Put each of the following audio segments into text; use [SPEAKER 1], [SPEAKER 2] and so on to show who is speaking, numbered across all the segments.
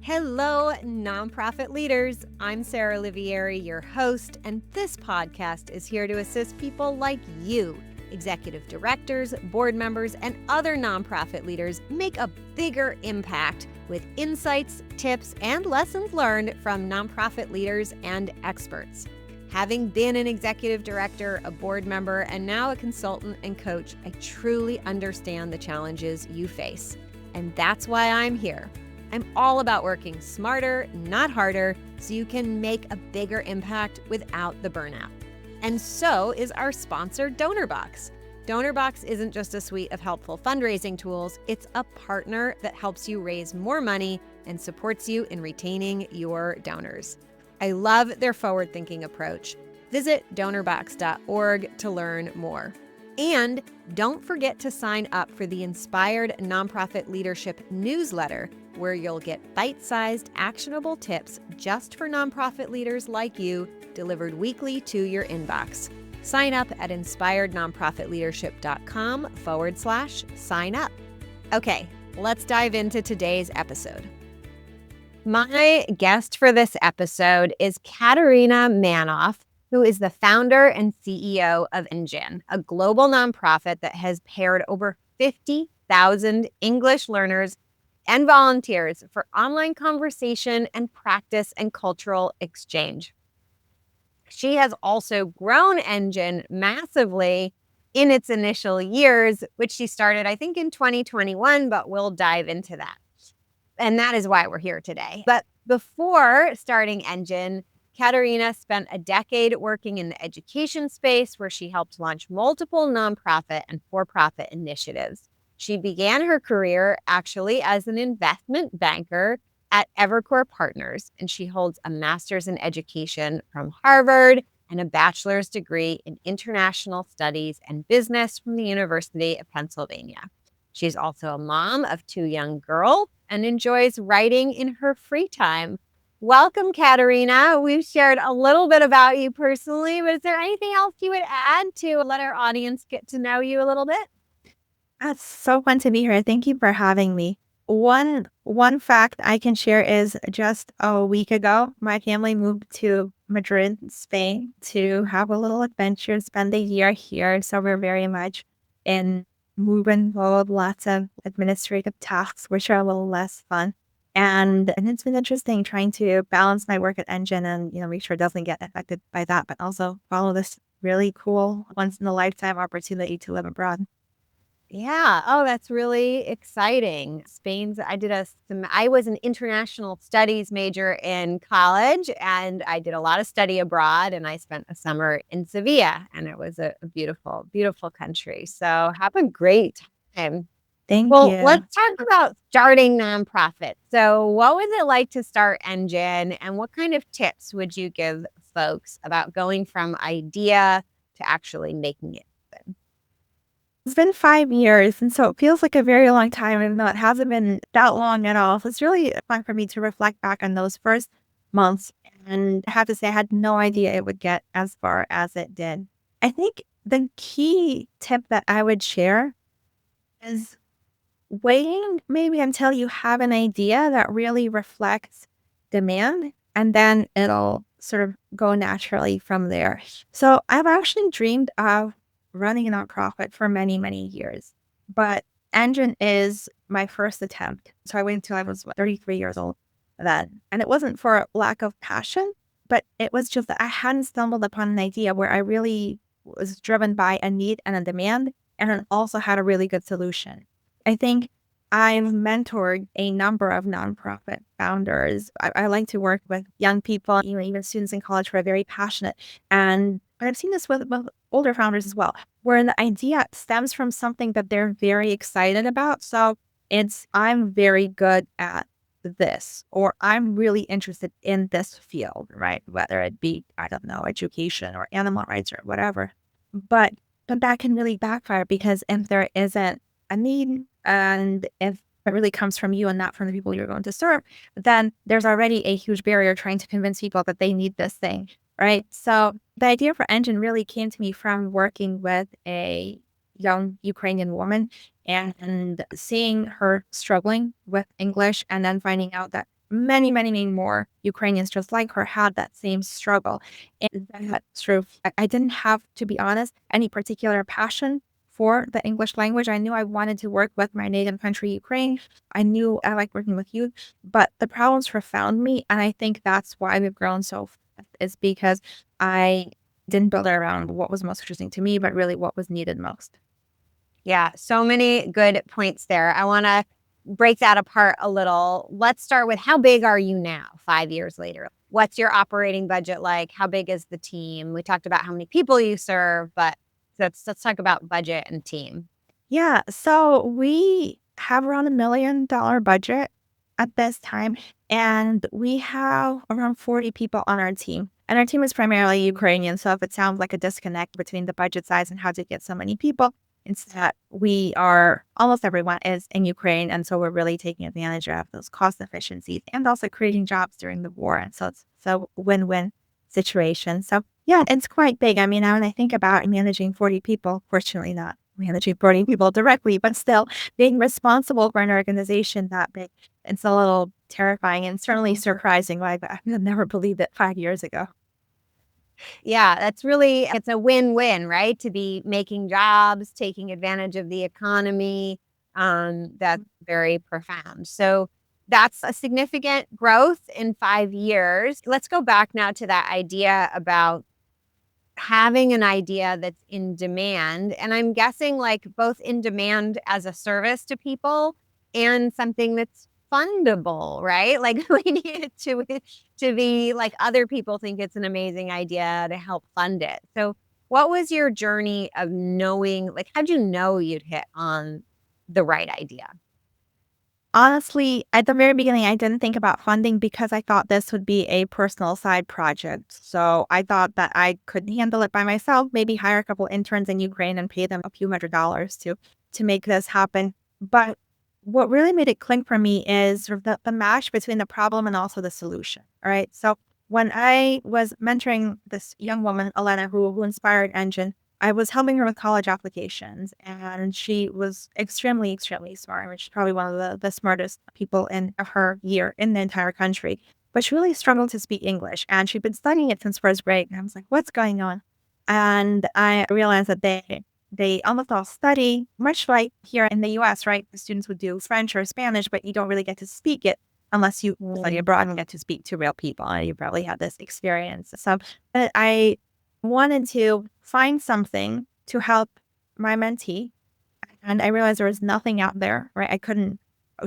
[SPEAKER 1] Hello, nonprofit leaders. I'm Sarah Olivieri, your host, and this podcast is here to assist people like you, executive directors, board members, and other nonprofit leaders make a bigger impact with insights, tips, and lessons learned from nonprofit leaders and experts. Having been an executive director, a board member, and now a consultant and coach, I truly understand the challenges you face. And that's why I'm here. I'm all about working smarter, not harder, so you can make a bigger impact without the burnout. And so is our sponsor, DonorBox. DonorBox isn't just a suite of helpful fundraising tools, it's a partner that helps you raise more money and supports you in retaining your donors. I love their forward-thinking approach. Visit donorbox.org to learn more. And don't forget to sign up for the Inspired Nonprofit Leadership newsletter, where you'll get bite-sized, actionable tips just for nonprofit leaders like you, delivered weekly to your inbox. Sign up at inspirednonprofitleadership.com/sign up. Okay, let's dive into today's episode. My guest for this episode is Katerina Manoff, who is the founder and CEO of ENGin, a global nonprofit that has paired over 50,000 English learners and volunteers for online conversation and practice and cultural exchange. She has also grown ENGin massively in its initial years, which she started, I think, in 2021, but we'll dive into that. And that is why we're here today. But before starting ENGin, Katerina spent a decade working in the education space, where she helped launch multiple nonprofit and for-profit initiatives. She began her career actually as an investment banker at Evercore Partners, and she holds a master's in education from Harvard and a bachelor's degree in international studies and business from the University of Pennsylvania. She's also a mom of 2 young girls and enjoys writing in her free time. Welcome, Katerina. We've shared a little bit about you personally, but is there anything else you would add to let our audience get to know you a little bit?
[SPEAKER 2] That's so fun to be here. Thank you for having me. One fact I can share is just a week ago, my family moved to Madrid, Spain, to have a little adventure, spend the year here. So we're very much in moving mode, lots of administrative tasks, which are a little less fun. And it's been interesting trying to balance my work at ENGin and, make sure it doesn't get affected by that, but also follow this really cool once in a lifetime opportunity to live abroad.
[SPEAKER 1] Yeah. Oh, that's really exciting. I was an international studies major in college, and I did a lot of study abroad, and I spent a summer in Sevilla, and it was a beautiful, beautiful country. So have a great time.
[SPEAKER 2] Thank
[SPEAKER 1] Well,
[SPEAKER 2] you.
[SPEAKER 1] let's talk about starting nonprofits. So what was it like to start ENGin, and what kind of tips would you give folks about going from idea to actually making it happen?
[SPEAKER 2] It's been 5 years, and so it feels like a very long time, even though it hasn't been that long at all. So it's really fun for me to reflect back on those first months. And I have to say, I had no idea it would get as far as it did. I think the key tip that I would share is waiting maybe until you have an idea that really reflects demand, and then it'll sort of go naturally from there. So I've actually dreamed of running a nonprofit for many, many years, but ENGin is my first attempt. So I waited until I was 33 years old then. And it wasn't for lack of passion, but it was just that I hadn't stumbled upon an idea where I really was driven by a need and a demand, and then also had a really good solution. I think I've mentored a number of nonprofit founders. I like to work with young people, even students in college who are very passionate. But I've seen this with older founders as well, where the idea stems from something that they're very excited about. So I'm very good at this, or I'm really interested in this field, right? Whether it be, I don't know, education or animal rights or whatever. But that can really backfire, because if there isn't a need, and if it really comes from you and not from the people you're going to serve, then there's already a huge barrier trying to convince people that they need this thing, right? So the idea for ENGin really came to me from working with a young Ukrainian woman and seeing her struggling with English, and then finding out that many more Ukrainians just like her had that same struggle. And that sort of, I didn't have, to be honest, any particular passion for the English language. I knew I wanted to work with my native country, Ukraine. I knew I liked working with youth, but the problems found me. And I think that's why we've grown so fast, is because I didn't build it around what was most interesting to me, but really what was needed most.
[SPEAKER 1] Yeah, so many good points there. I want to break that apart a little. Let's start with, how big are you now, 5 years later? What's your operating budget like? How big is the team? We talked about how many people you serve, but let's talk about budget and team.
[SPEAKER 2] Yeah, so we have around $1 million budget at this time, and we have around 40 people on our team. And our team is primarily Ukrainian. So if it sounds like a disconnect between the budget size and how to get so many people, it's that we are, almost everyone is in Ukraine. And so we're really taking advantage of those cost efficiencies and also creating jobs during the war. And so it's a win-win situation. So yeah, it's quite big. I mean, when I think about managing 40 people, fortunately not managing 40 people directly, but still being responsible for an organization that big, it's a little terrifying and certainly surprising. Like, I would never believed it 5 years ago.
[SPEAKER 1] Yeah, it's a win-win, right? To be making jobs, taking advantage of the economy. That's very profound. So that's a significant growth in 5 years. Let's go back now to that idea about having an idea that's in demand. And I'm guessing, like, both in demand as a service to people and something that's fundable, right? Like, we need it to be like, other people think it's an amazing idea to help fund it. So what was your journey of knowing, like, how'd you know you'd hit on the right idea?
[SPEAKER 2] Honestly, at the very beginning, I didn't think about funding because I thought this would be a personal side project. So I thought that I could handle it by myself, maybe hire a couple interns in Ukraine and pay them a few $100s to make this happen. But what really made it click for me is sort of the match between the problem and also the solution. All right. So when I was mentoring this young woman, Elena, who inspired ENGin, I was helping her with college applications, and she was extremely smart. I mean, she's probably one of the smartest people in her year in the entire country. But she really struggled to speak English, and she'd been studying it since first grade. And I was like, "What's going on?" And I realized that they almost all study, much like here in the U.S. Right? The students would do French or Spanish, but you don't really get to speak it unless you study abroad and get to speak to real people. And you probably had this experience. So I wanted to find something to help my mentee. And I realized there was nothing out there, right?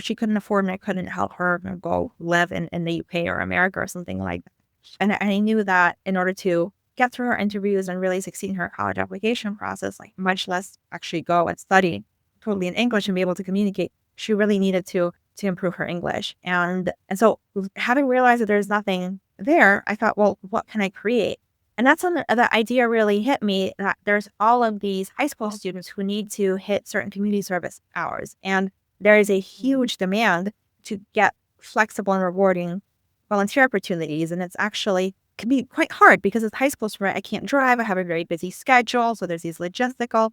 [SPEAKER 2] She couldn't afford me. I couldn't help her go live in the UK or America or something like that. And I knew that in order to get through her interviews and really succeed in her college application process, like much less actually go and study totally in English and be able to communicate, she really needed to improve her English. And so having realized that there's nothing there, I thought, well, what can I create? And that's when the idea really hit me, that there's all of these high school students who need to hit certain community service hours. And there is a huge demand to get flexible and rewarding volunteer opportunities. And it's actually can be quite hard because as high school student, I can't drive. I have a very busy schedule. So there's these logistical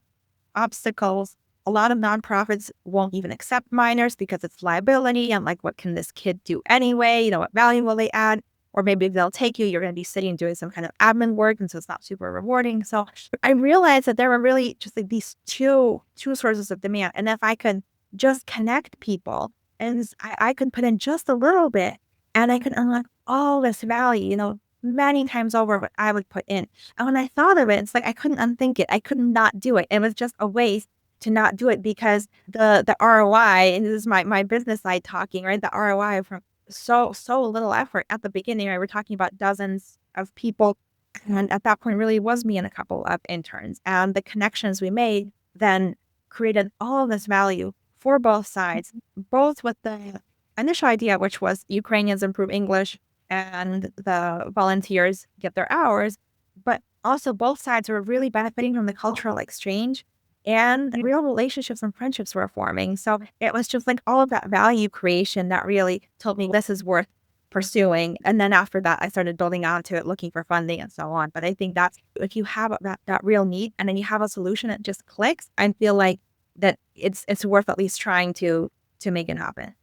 [SPEAKER 2] obstacles. A lot of nonprofits won't even accept minors because it's liability. And like, what can this kid do anyway? What value will they add? Or maybe they'll take you, you're going to be sitting and doing some kind of admin work. And so it's not super rewarding. So I realized that there were really just like these two sources of demand. And if I could just connect people and I could put in just a little bit and I could unlock all this value, many times over what I would put in. And when I thought of it, it's like I couldn't unthink it. I could not do it. It was just a waste to not do it because the ROI, and this is my business side talking, right? The ROI from so little effort at the beginning. Right? We're talking about dozens of people. And at that point, really was me and a couple of interns. And the connections we made then created all of this value for both sides, both with the initial idea, which was Ukrainians improve English and the volunteers get their hours, but also both sides were really benefiting from the cultural exchange and real relationships and friendships were forming. So it was just like all of that value creation that really told me this is worth pursuing. And then after that, I started building onto it, looking for funding and so on. But I think that's, if you have that real need and then you have a solution, it just clicks. I feel like that it's worth at least trying to make it happen.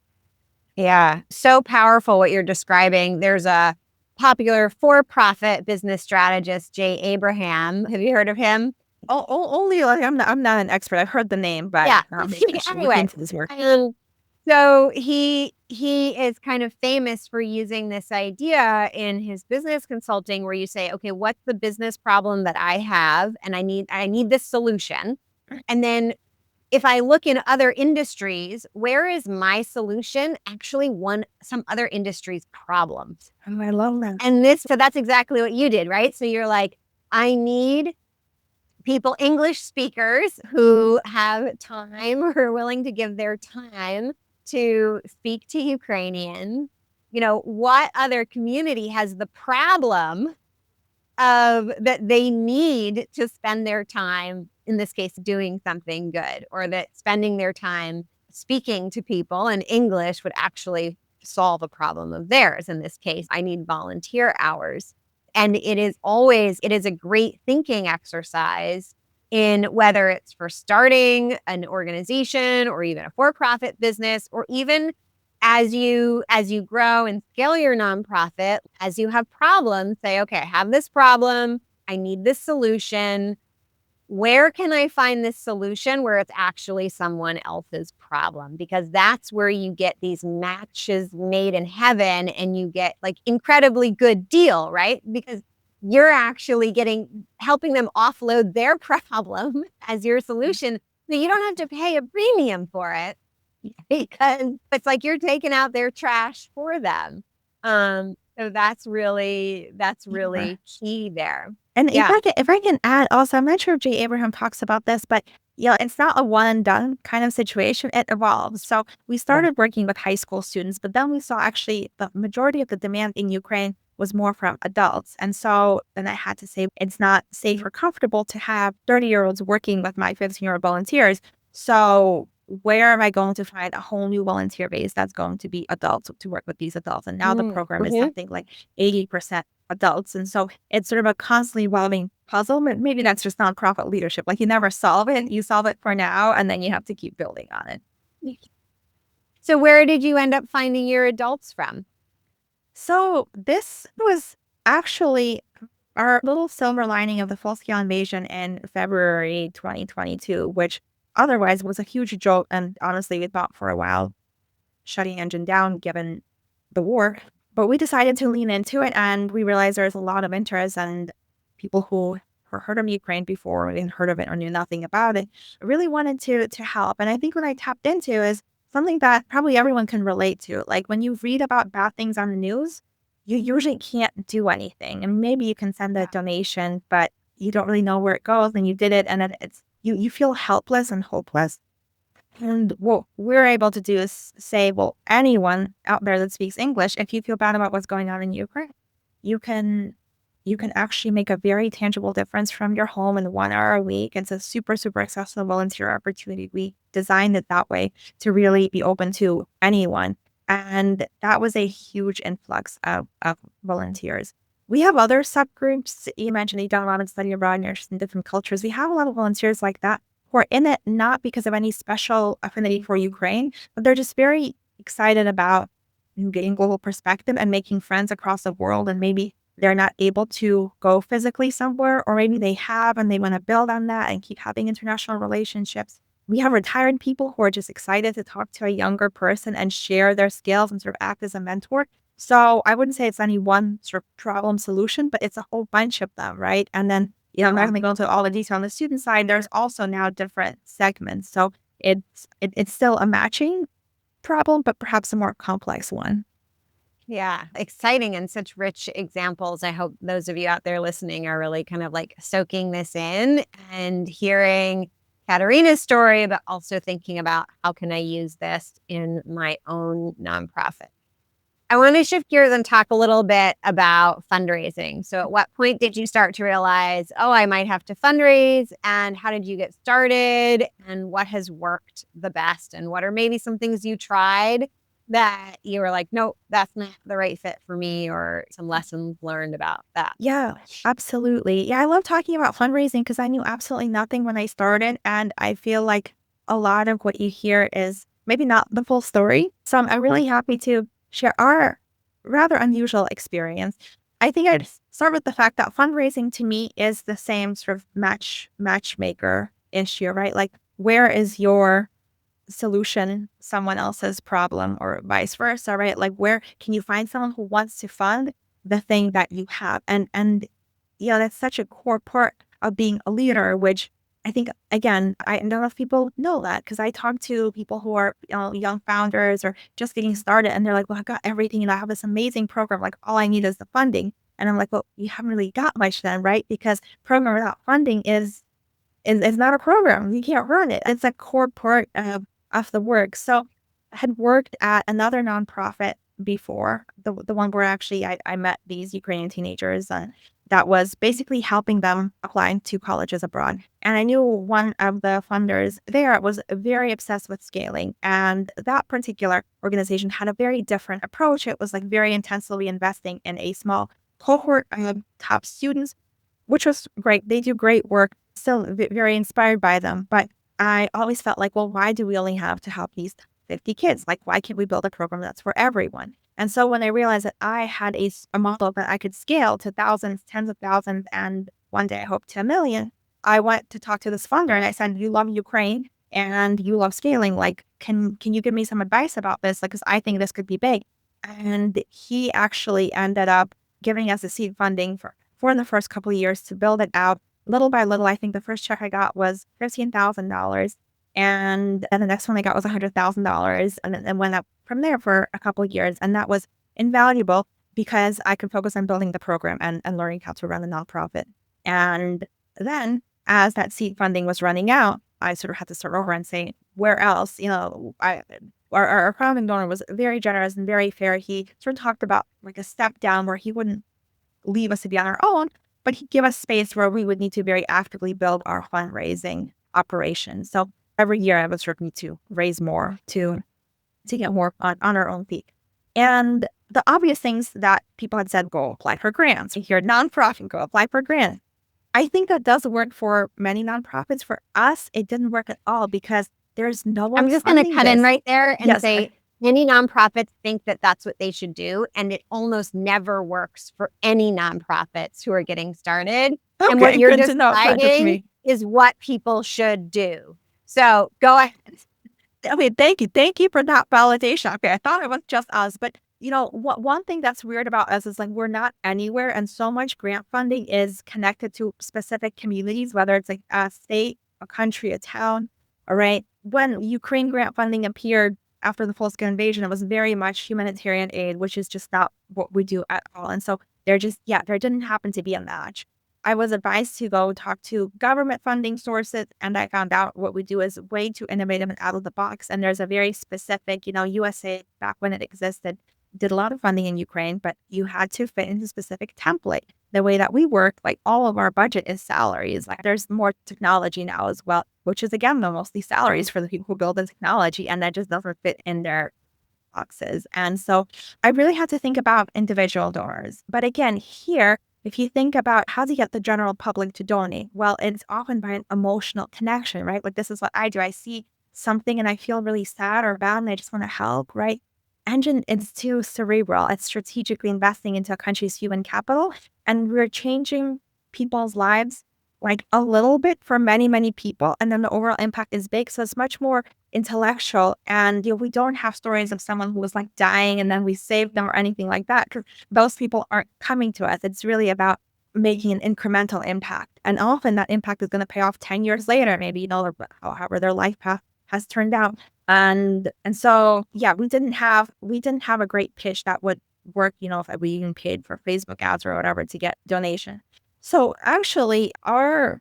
[SPEAKER 1] Yeah, so powerful what you're describing. There's a popular for-profit business strategist, Jay Abraham. Have you heard of him?
[SPEAKER 2] Only like I'm not an expert. I've heard the name, but
[SPEAKER 1] Yeah.
[SPEAKER 2] maybe I should look
[SPEAKER 1] Anyway,
[SPEAKER 2] into this work.
[SPEAKER 1] so he is kind of famous for using this idea in his business consulting, where you say, okay, what's the business problem that I have, and I need this solution, and then if I look in other industries, where is my solution actually some other industry's problems?
[SPEAKER 2] Oh, I love that.
[SPEAKER 1] And so that's exactly what you did, right? So you're like, I need people, English speakers who have time, who are willing to give their time to speak to Ukrainians. What other community has the problem of that they need to spend their time, in this case, doing something good, or that spending their time speaking to people in English would actually solve a problem of theirs. In this case, I need volunteer hours. And it is a great thinking exercise in whether it's for starting an organization or even a for-profit business, or even as you grow and scale your nonprofit, as you have problems, say, okay, I have this problem, I need this solution. Where can I find this solution where it's actually someone else's problem? Because that's where you get these matches made in heaven, and you get like incredibly good deal, right? Because you're actually helping them offload their problem as your solution. So you don't have to pay a premium for it, because it's like you're taking out their trash for them. So that's
[SPEAKER 2] Yeah.
[SPEAKER 1] really key there.
[SPEAKER 2] And
[SPEAKER 1] Yeah.
[SPEAKER 2] if I can add also, I'm not sure if Jay Abraham talks about this, but it's not a one and done kind of situation. It evolves. So we
[SPEAKER 1] Yeah.
[SPEAKER 2] started working with high school students, but then we saw actually the majority of the demand in Ukraine was more from adults. And so then I had to say it's not safe or comfortable to have 30-year-olds working with my 15-year-old volunteers. So where am I going to find a whole new volunteer base that's going to be adults to work with these adults? And now the program is
[SPEAKER 1] Mm-hmm.
[SPEAKER 2] something like 80% adults. And so it's sort of a constantly evolving puzzle. Maybe that's just nonprofit leadership. Like you never solve it, you solve it for now, and then you have to keep building on it.
[SPEAKER 1] So where did you end up finding your adults from?
[SPEAKER 2] So this was actually our little silver lining of the full-scale invasion in February 2022, which otherwise was a huge jolt. And honestly, we thought for a while shutting ENGin down given the war. But we decided to lean into it, and we realized there's a lot of interest, and people who heard of Ukraine before and heard of it or knew nothing about it really wanted to help. And I think what I tapped into is something that probably everyone can relate to. Like when you read about bad things on the news, you usually can't do anything. And maybe you can send a donation, but you don't really know where it goes. And you did it, and then you feel helpless and hopeless. And what we're able to do is say, well, anyone out there that speaks English, if you feel bad about what's going on in Ukraine, you can you can actually make a very tangible difference from your home in 1 hour a week. It's a super, super accessible volunteer opportunity. We designed it that way to really be open to anyone. And that was a huge influx of volunteers. We have other subgroups. You mentioned you've done a lot of study abroad and you're interested in different cultures. We have a lot of volunteers like that who are in it not because of any special affinity for Ukraine, but they're just very excited about getting global perspective and making friends across the world. And maybe they're not able to go physically somewhere, or maybe they have and they want to build on that and keep having international relationships. We have retired people who are just excited to talk to a younger person and share their skills and sort of act as a mentor. So I wouldn't say it's any one sort of problem solution, but it's a whole bunch of them, right? And then, I'm not going to go into all the detail on the student side. There's also now different segments. So it's still a matching problem, but perhaps a more complex one.
[SPEAKER 1] Yeah, exciting and such rich examples. I hope those of you out there listening are really kind of like soaking this in and hearing Katerina's story, but also thinking about how can I use this in my own nonprofit. I want to shift gears and talk a little bit about fundraising. So at what point did you start to realize, oh, I might have to fundraise? And how did you get started? And what has worked the best? And what are maybe some things you tried that you were like, nope, that's not the right fit for me, or some lessons learned about that?
[SPEAKER 2] Yeah, absolutely. Yeah, I love talking about fundraising because I knew absolutely nothing when I started. And I feel like a lot of what you hear is maybe not the full story. So I'm really happy to share our rather unusual experience. I think I'd start with the fact that fundraising to me is the same sort of matchmaker issue, right? Like, where is your solution someone else's problem, or vice versa, right? Like, where can you find someone who wants to fund the thing that you have? And that's such a core part of being a leader, which I think, again, I don't know if people know that, because I talk to people who are, young founders or just getting started, and they're like, well, I've got everything and I have this amazing program. Like, all I need is the funding. And I'm like, well, you haven't really got much then, right? Because program without funding is not a program. You can't run it. It's a core part of the work. So I had worked at another nonprofit before, the one where actually I met these Ukrainian teenagers, that was basically helping them apply to colleges abroad. And I knew one of the funders there was very obsessed with scaling. And that particular organization had a very different approach. It was like very intensively investing in a small cohort of top students, which was great. They do great work, still very inspired by them. But I always felt like, well, why do we only have to help these 50 kids? Like, why can't we build a program that's for everyone? And so when I realized that I had a model that I could scale to thousands, tens of thousands, and one day I hope to 1 million, I went to talk to this funder and I said, you love Ukraine and you love scaling. Like, can you give me some advice about this? Like, because I think this could be big. And he actually ended up giving us the seed funding for the first couple of years to build it out little by little. I think the first check I got was $15,000. And then the next one I got was $100,000, and then went up from there for a couple of years. And that was invaluable because I could focus on building the program and learning how to run a nonprofit. And then as that seed funding was running out, I sort of had to start over and say, where else? Our founding donor was very generous and very fair. He sort of talked about like a step down where he wouldn't leave us to be on our own, but he'd give us space where we would need to very actively build our fundraising operation. So every year I was working to raise more to get more on our own feet. And the obvious things that people had said, go apply for grants. If you're a nonprofit, go apply for grants. I think that does work for many nonprofits. For us, it didn't work at all because there's no one.
[SPEAKER 1] I'm just going to cut in right there and say many nonprofits think that that's what they should do, and it almost never works for any nonprofits who are getting started. Okay, and what you're deciding is what people should do. So go ahead.
[SPEAKER 2] Okay, thank you for that validation. Okay, I thought it was just us, but one thing that's weird about us is like we're not anywhere, and so much grant funding is connected to specific communities, whether it's like a state, a country, a town. All right, when Ukraine grant funding appeared after the full-scale invasion, it was very much humanitarian aid, which is just not what we do at all. And so there didn't happen to be a match. I was advised to go talk to government funding sources, and I found out what we do is way too innovative and out of the box. And there's a very specific, USA, back when it existed, did a lot of funding in Ukraine, but you had to fit into a specific template. The way that we work, like all of our budget is salaries. Like there's more technology now as well, which is again, mostly salaries for the people who build the technology, and that just doesn't fit in their boxes. And so I really had to think about individual donors. But again, here, if you think about how to get the general public to donate, well, it's often by an emotional connection, right? Like this is what I do. I see something and I feel really sad or bad and I just want to help, right? ENGin is too cerebral. It's strategically investing into a country's human capital. And we're changing people's lives like a little bit for many, many people. And then the overall impact is big. So it's much more intellectual. And we don't have stories of someone who was like dying and then we saved them or anything like that, because those people aren't coming to us. It's really about making an incremental impact. And often that impact is going to pay off 10 years later, maybe, however their life path has turned out. And so, yeah, we didn't have a great pitch that would work, if we even paid for Facebook ads or whatever to get donation. So actually, our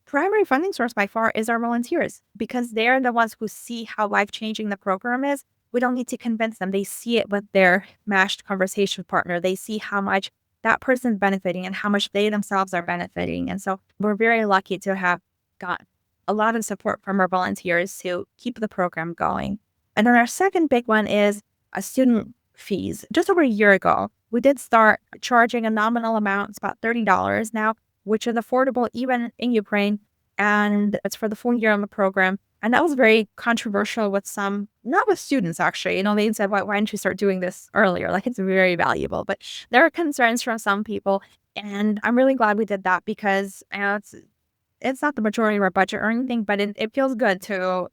[SPEAKER 2] primary funding source by far is our volunteers, because they're the ones who see how life-changing the program is. We don't need to convince them. They see it with their matched conversation partner. They see how much that person's benefiting and how much they themselves are benefiting. And so we're very lucky to have gotten a lot of support from our volunteers to keep the program going. And then our second big one is student fees. Just over a year ago, we did start charging a nominal amount. It's about $30 now, which is affordable even in Ukraine. And it's for the full year on the program. And that was very controversial with some, not with students actually. They said, why didn't you start doing this earlier? Like, it's very valuable. But there are concerns from some people. And I'm really glad we did that because it's not the majority of our budget or anything, but it feels good to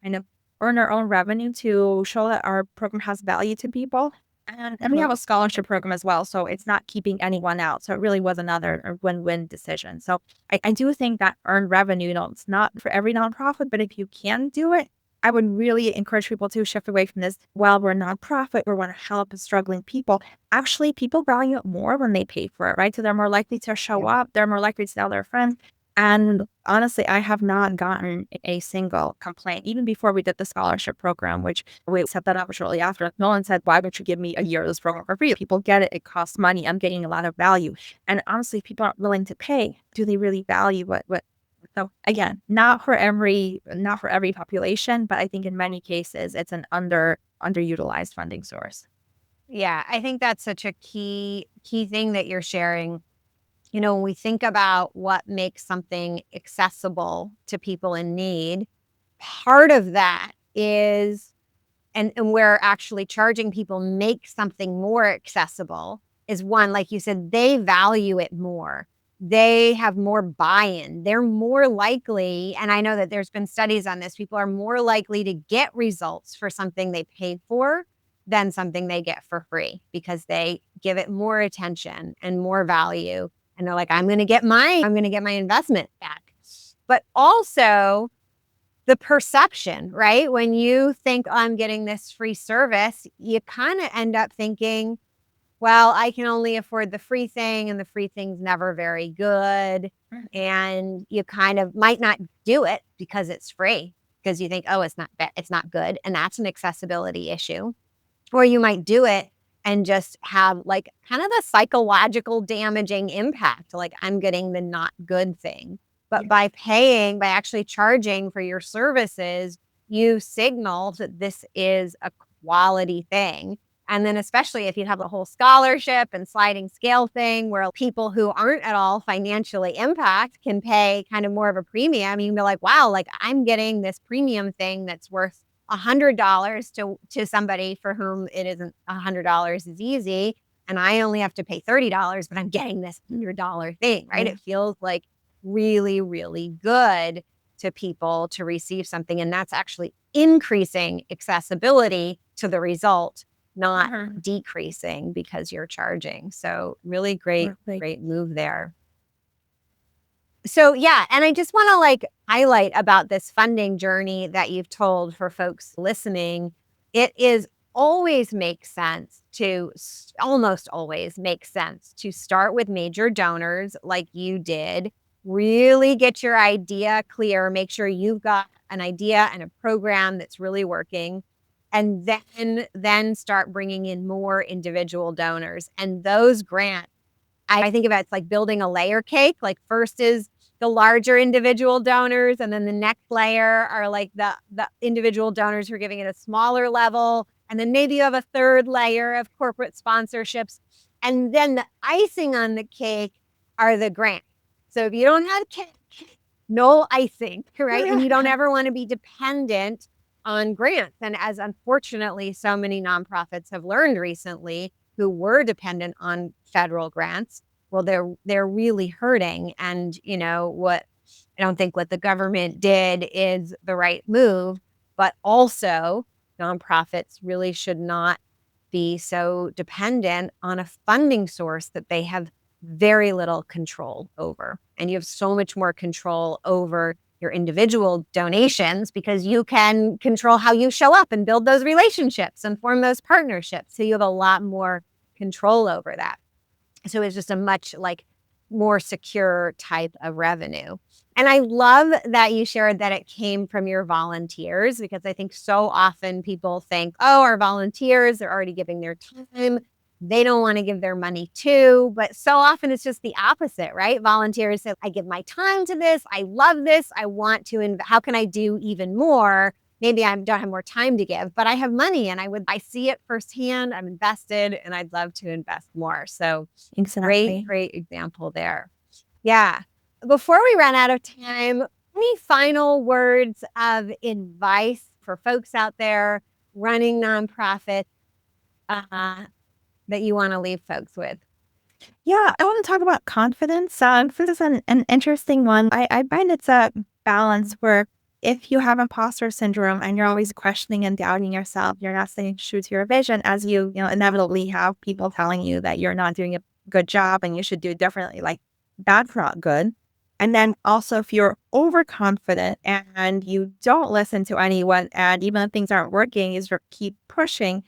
[SPEAKER 2] kind of earn our own revenue to show that our program has value to people. And we have a scholarship program as well, so it's not keeping anyone out. So it really was another win-win decision. So I do think that earned revenue, it's not for every nonprofit, but if you can do it, I would really encourage people to shift away from this. While we're a nonprofit, we want to help struggling people. Actually, people value it more when they pay for it, right? So they're more likely to show up. They're more likely to tell their friends. And honestly, I have not gotten a single complaint, even before we did the scholarship program, which we set that up shortly after. No one said, why would you give me a year of this program for free? People get it. It costs money. I'm getting a lot of value. And honestly, if people aren't willing to pay, do they really value what? So again, not for every population, but I think in many cases, it's an underutilized funding source.
[SPEAKER 1] Yeah, I think that's such a key thing that you're sharing. When we think about what makes something accessible to people in need, part of that is, and where actually charging people makes something more accessible is one, like you said, they value it more. They have more buy-in. They're more likely, and I know that there's been studies on this, people are more likely to get results for something they pay for than something they get for free because they give it more attention and more value. And they're like, I'm going to get my investment back. But also the perception, right? When you think, I'm getting this free service, you kind of end up thinking, well, I can only afford the free thing and the free thing's never very good. And you kind of might not do it because it's free because you think, oh, it's not good. And that's an accessibility issue. Or you might do it and just have like kind of the psychological damaging impact, like I'm getting the not good thing. But by actually charging for your services, you signal that this is a quality thing. And then especially if you have the whole scholarship and sliding scale thing where people who aren't at all financially impacted can pay kind of more of a premium, you can be like, wow, like I'm getting this premium thing that's worth $100 to somebody for whom it isn't $100 is easy. And I only have to pay $30, but I'm getting this $100 thing, right? It feels like really, really good to people to receive something. And that's actually increasing accessibility to the result, not decreasing because you're charging. So really great move there. So yeah, and I just want to like highlight about this funding journey that you've told for folks listening. It is almost always makes sense to start with major donors like you did. Really get your idea clear, make sure you've got an idea and a program that's really working. And then start bringing in more individual donors. And those grants, I think about it's like building a layer cake. Like first is the larger individual donors, and then the next layer are like the individual donors who are giving it a smaller level. And then maybe you have a third layer of corporate sponsorships. And then the icing on the cake are the grants. So if you don't have cake, no icing, right? And you don't ever want to be dependent on grants. And as unfortunately so many nonprofits have learned recently who were dependent on federal grants, well, they're really hurting. And I don't think what the government did is the right move, but also nonprofits really should not be so dependent on a funding source that they have very little control over. And you have so much more control over your individual donations because you can control how you show up and build those relationships and form those partnerships. So you have a lot more control over that. So it's just a much more secure type of revenue. And I love that you shared that it came from your volunteers, because I think so often people think, oh, our volunteers, they're already giving their time. They don't want to give their money too. But so often it's just the opposite, right? Volunteers say, I give my time to this. I love this. I want to, how can I do even more? Maybe I don't have more time to give, but I have money and I see it firsthand. I'm invested and I'd love to invest more. So
[SPEAKER 2] Exactly.
[SPEAKER 1] great example there. Yeah. Before we run out of time, Any final words of advice for folks out there running nonprofits that you want to leave folks with?
[SPEAKER 2] Yeah, I want to talk about confidence. This is an interesting one. I find it's a balance where if you have imposter syndrome and you're always questioning and doubting yourself, you're not staying true to your vision, as you inevitably have people telling you that you're not doing a good job and you should do it differently. Like, that's not good. And then also, if you're overconfident and you don't listen to anyone, and even if things aren't working, you just keep pushing,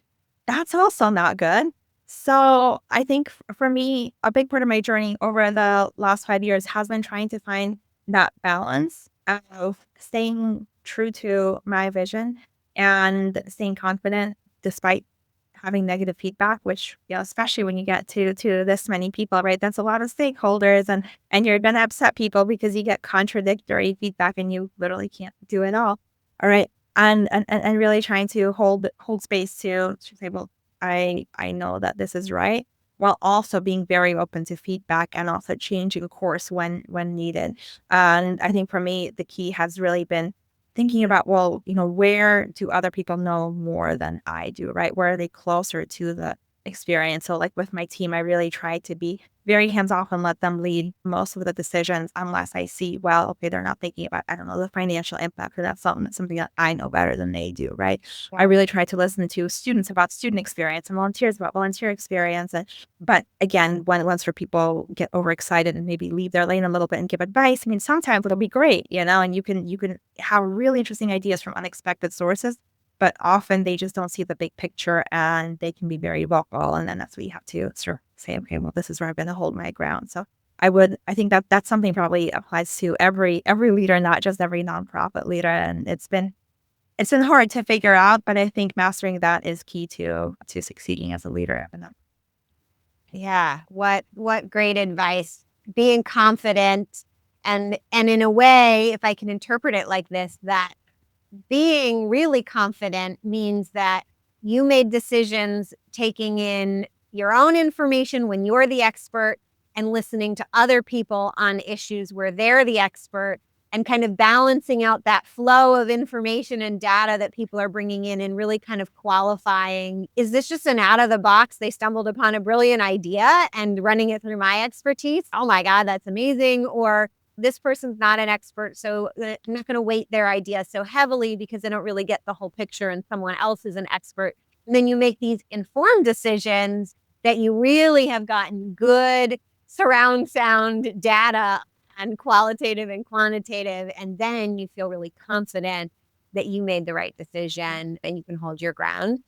[SPEAKER 2] that's also not good. So I think for me, a big part of my journey over the last 5 years has been trying to find that balance of staying true to my vision and staying confident despite having negative feedback, which, especially when you get to this many people, right? That's a lot of stakeholders, and you're gonna upset people because you get contradictory feedback and you literally can't do it all. All right. And really trying to hold space to say, well, I know that this is right, while also being very open to feedback and also changing course when needed. And I think for me, the key has really been thinking about, well, where do other people know more than I do, right? Where are they closer to the experience? So like with my team, I really try to be very hands off and let them lead most of the decisions unless I see, well, okay, they're not thinking about, I don't know, the financial impact, or that's something that I know better than they do, right? I really try to listen to students about student experience and volunteers about volunteer experience. But again, once where people get overexcited and maybe leave their lane a little bit and give advice, I mean, sometimes it'll be great, and you can have really interesting ideas from unexpected sources, but often they just don't see the big picture and they can be very vocal. And then that's what you have to sort of say, okay, well, this is where I'm going to hold my ground. So I think that that's something probably applies to every leader, not just every nonprofit leader. And it's been hard to figure out, but I think mastering that is key to succeeding as a leader.
[SPEAKER 1] Yeah, what great advice. Being confident, and in a way, if I can interpret it like this, that being really confident means that you made decisions taking in your own information when you're the expert and listening to other people on issues where they're the expert, and kind of balancing out that flow of information and data that people are bringing in and really kind of qualifying, is this just an out of the box? They stumbled upon a brilliant idea and running it through my expertise. Oh my God, that's amazing. Or this person's not an expert, so I'm not going to weight their idea so heavily because they don't really get the whole picture and someone else is an expert. And then you make these informed decisions that you really have gotten good surround sound data and qualitative and quantitative. And then you feel really confident that you made the right decision and you can hold your ground.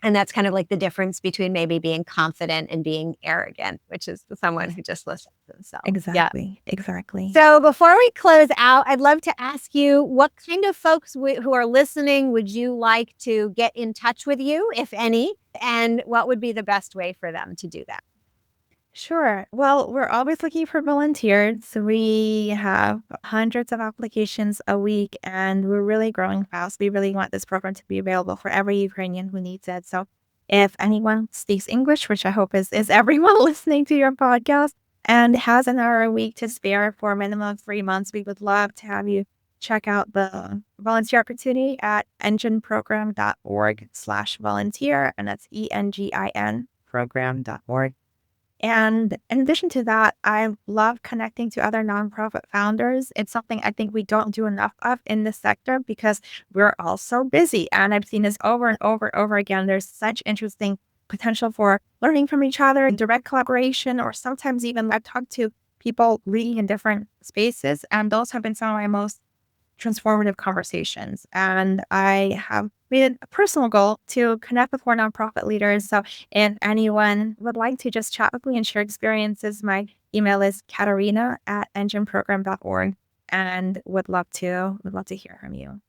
[SPEAKER 1] And that's kind of like the difference between maybe being confident and being arrogant, which is someone who just listens to themselves.
[SPEAKER 2] Exactly.
[SPEAKER 1] Yeah.
[SPEAKER 2] Exactly.
[SPEAKER 1] So before we close out, I'd love to ask you, what kind of folks who are listening would you like to get in touch with you, if any, and what would be the best way for them to do that?
[SPEAKER 2] Sure. Well, we're always looking for volunteers. We have hundreds of applications a week, and we're really growing fast. We really want this program to be available for every Ukrainian who needs it. So if anyone speaks English, which I hope is everyone listening to your podcast, and has an hour a week to spare for a minimum of 3 months, we would love to have you check out the volunteer opportunity at enginprogram.org/volunteer. And that's ENGIN program.org. And in addition to that, I love connecting to other nonprofit founders. It's something I think we don't do enough of in this sector because we're all so busy. And I've seen this over and over and over again. There's such interesting potential for learning from each other, direct collaboration, or sometimes even I've talked to people leading in different spaces. And those have been some of my most transformative conversations. And I have made it a personal goal to connect with more nonprofit leaders. So if anyone would like to just chat with me and share experiences, my email is katerina@enginprogram.org, and would love to hear from you.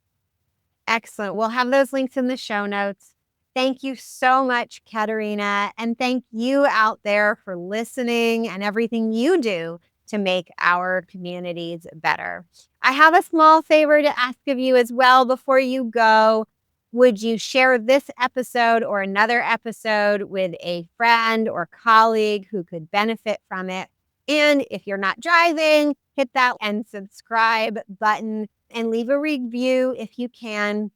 [SPEAKER 1] Excellent. We'll have those links in the show notes. Thank you so much, Katerina. And thank you out there for listening and everything you do to make our communities better. I have a small favor to ask of you as well before you go. Would you share this episode or another episode with a friend or colleague who could benefit from it? And if you're not driving, hit that and subscribe button and leave a review if you can,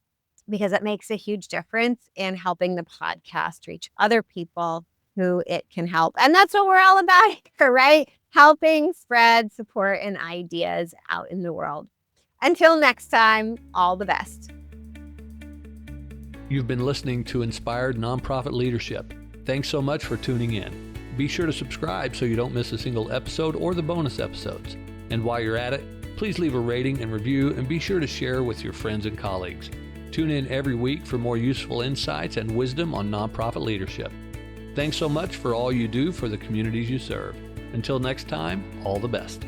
[SPEAKER 1] because it makes a huge difference in helping the podcast reach other people who it can help. And that's what we're all about here, right? Helping spread support and ideas out in the world. Until next time, all the best.
[SPEAKER 3] You've been listening to Inspired Nonprofit Leadership. Thanks so much for tuning in. Be sure to subscribe so you don't miss a single episode or the bonus episodes. And while you're at it, please leave a rating and review, and be sure to share with your friends and colleagues. Tune in every week for more useful insights and wisdom on nonprofit leadership. Thanks so much for all you do for the communities you serve. Until next time, all the best.